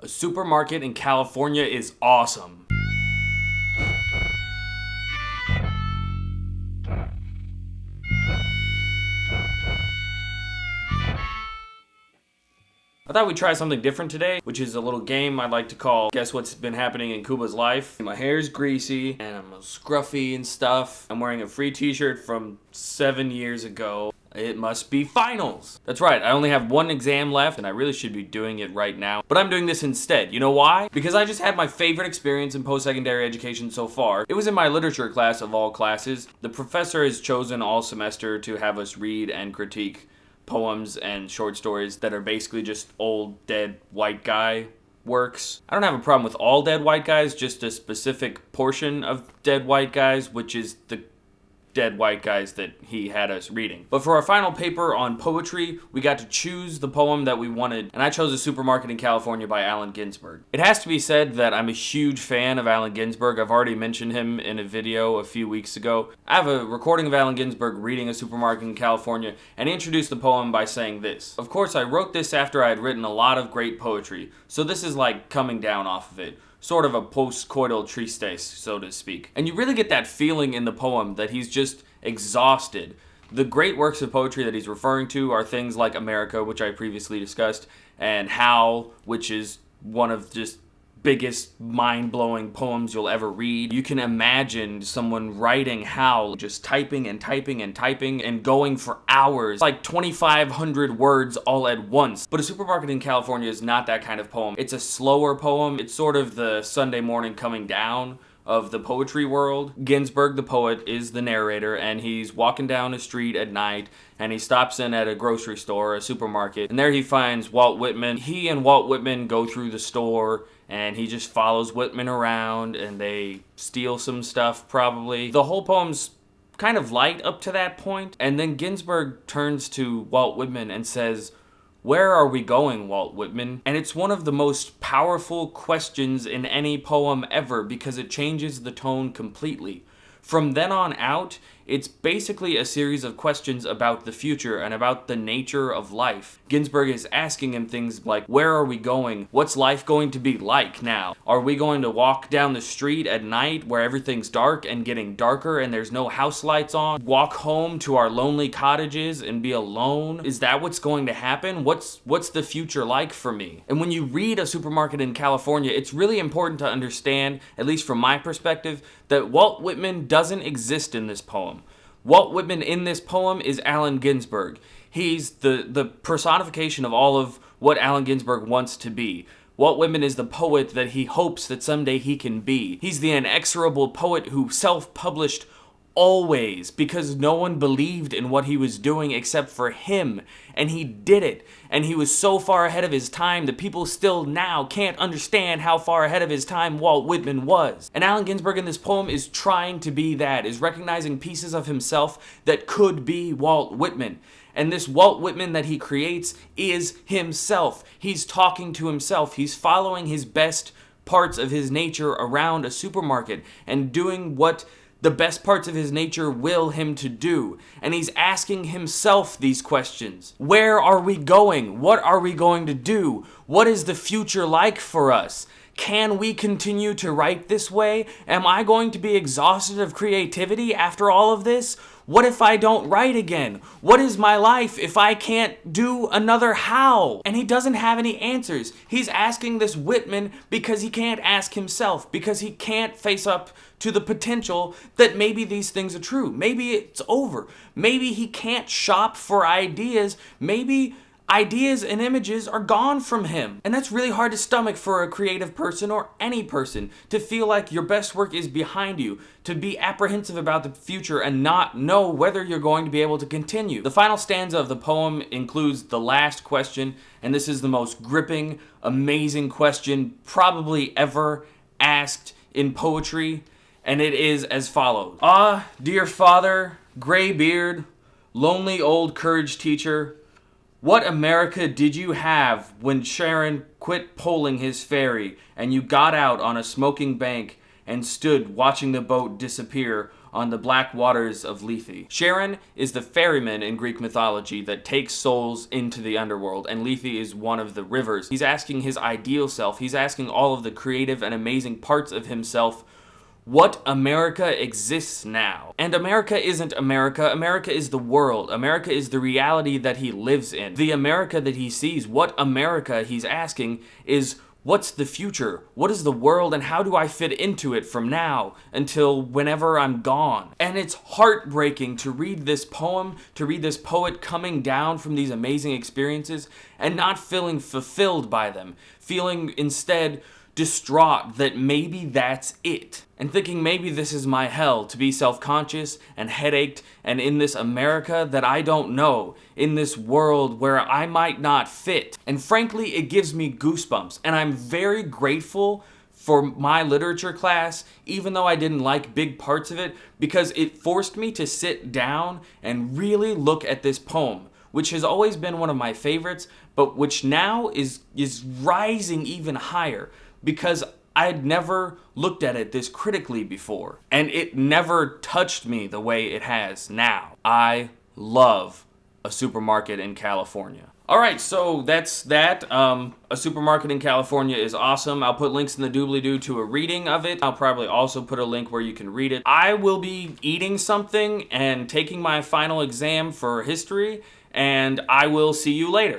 A supermarket in California is awesome. I thought we'd try something different today, which is a little game I'd like to call Guess What's Been Happening in Cuba's Life. My hair's greasy, and I'm scruffy and stuff. I'm wearing a free t-shirt from 7 years ago. It must be finals. That's right, I only have one exam left, and I really should be doing it right now. But I'm doing this instead. You know why? Because I just had my favorite experience in post-secondary education so far. It was in my literature class of all classes. The professor has chosen all semester to have us read and critique poems and short stories that are basically just old, dead, white guy works. I don't have a problem with all dead white guys, just a specific portion of dead white guys, which is the dead white guys that he had us reading. But for our final paper on poetry, we got to choose the poem that we wanted, and I chose A Supermarket in California by Allen Ginsberg. It has to be said that I'm a huge fan of Allen Ginsberg. I've already mentioned him in a video a few weeks ago. I have a recording of Allen Ginsberg reading A Supermarket in California, and he introduced the poem by saying this. Of course, I wrote this after I had written a lot of great poetry, so this is like coming down off of it. Sort of a post-coital tristesse, so to speak. And you really get that feeling in the poem that he's just exhausted. The great works of poetry that he's referring to are things like America, which I previously discussed, and Howl, which is one of just biggest mind-blowing poems you'll ever read. You can imagine someone writing Howl, just typing and typing and typing and going for hours, like 2,500 words all at once. But A Supermarket in California is not that kind of poem. It's a slower poem. It's sort of the Sunday morning coming down of the poetry world. Ginsberg, the poet, is the narrator, and he's walking down a street at night, and he stops in at a grocery store, a supermarket, and there he finds Walt Whitman. He and Walt Whitman go through the store, and he just follows Whitman around, and they steal some stuff, probably. The whole poem's kind of light up to that point, and then Ginsberg turns to Walt Whitman and says, "Where are we going, Walt Whitman?" And it's one of the most powerful questions in any poem ever because it changes the tone completely. From then on out, it's basically a series of questions about the future and about the nature of life. Ginsberg is asking him things like, where are we going? What's life going to be like now? Are we going to walk down the street at night where everything's dark and getting darker and there's no house lights on? Walk home to our lonely cottages and be alone? Is that what's going to happen? What's the future like for me? And when you read A Supermarket in California, it's really important to understand, at least from my perspective, that Walt Whitman doesn't exist in this poem. Walt Whitman in this poem is Allen Ginsberg. He's the personification of all of what Allen Ginsberg wants to be. Walt Whitman is the poet that he hopes that someday he can be. He's the inexorable poet who self-published always because no one believed in what he was doing except for him, and he did it. And he was so far ahead of his time that people still now can't understand how far ahead of his time Walt Whitman was. And Allen Ginsberg in this poem is trying to be that, is recognizing pieces of himself that could be Walt Whitman. And this Walt Whitman that he creates is himself. He's talking to himself. He's following his best parts of his nature around a supermarket and doing what the best parts of his nature will him to do. And he's asking himself these questions. Where are we going? What are we going to do? What is the future like for us? Can we continue to write this way? Am I going to be exhausted of creativity after all of this? What if I don't write again? What is my life if I can't do another Howl? And he doesn't have any answers. He's asking this Whitman because he can't ask himself, because he can't face up to the potential that maybe these things are true. Maybe it's over. Maybe he can't shop for ideas. Maybe ideas and images are gone from him. And that's really hard to stomach for a creative person or any person, to feel like your best work is behind you, to be apprehensive about the future and not know whether you're going to be able to continue. The final stanza of the poem includes the last question, and this is the most gripping, amazing question probably ever asked in poetry, and it is as follows. Ah, dear father, gray beard, lonely old courage teacher, what America did you have when Sharon quit poling his ferry and you got out on a smoking bank and stood watching the boat disappear on the black waters of Lethe. Charon is the ferryman in Greek mythology that takes souls into the underworld, and Lethe is one of the rivers. He's asking his ideal self, he's asking all of the creative and amazing parts of himself, what America exists now. And America isn't America. America is the world. America is the reality that he lives in. The America that he sees, what America he's asking is, what's the future? What is the world, and how do I fit into it from now until whenever I'm gone? And it's heartbreaking to read this poem, to read this poet coming down from these amazing experiences and not feeling fulfilled by them, feeling instead distraught that maybe that's it, and thinking maybe this is my hell, to be self-conscious and headached and in this America that I don't know, in this world where I might not fit. And frankly, it gives me goosebumps, and I'm very grateful for my literature class, even though I didn't like big parts of it, because it forced me to sit down and really look at this poem, which has always been one of my favorites, but which now is rising even higher, because I had never looked at it this critically before, and it never touched me the way it has now. I love A Supermarket in California. Alright, so that's that. A Supermarket in California is awesome. I'll put links in the doobly-doo to a reading of it. I'll probably also put a link where you can read it. I will be eating something and taking my final exam for history, and I will see you later.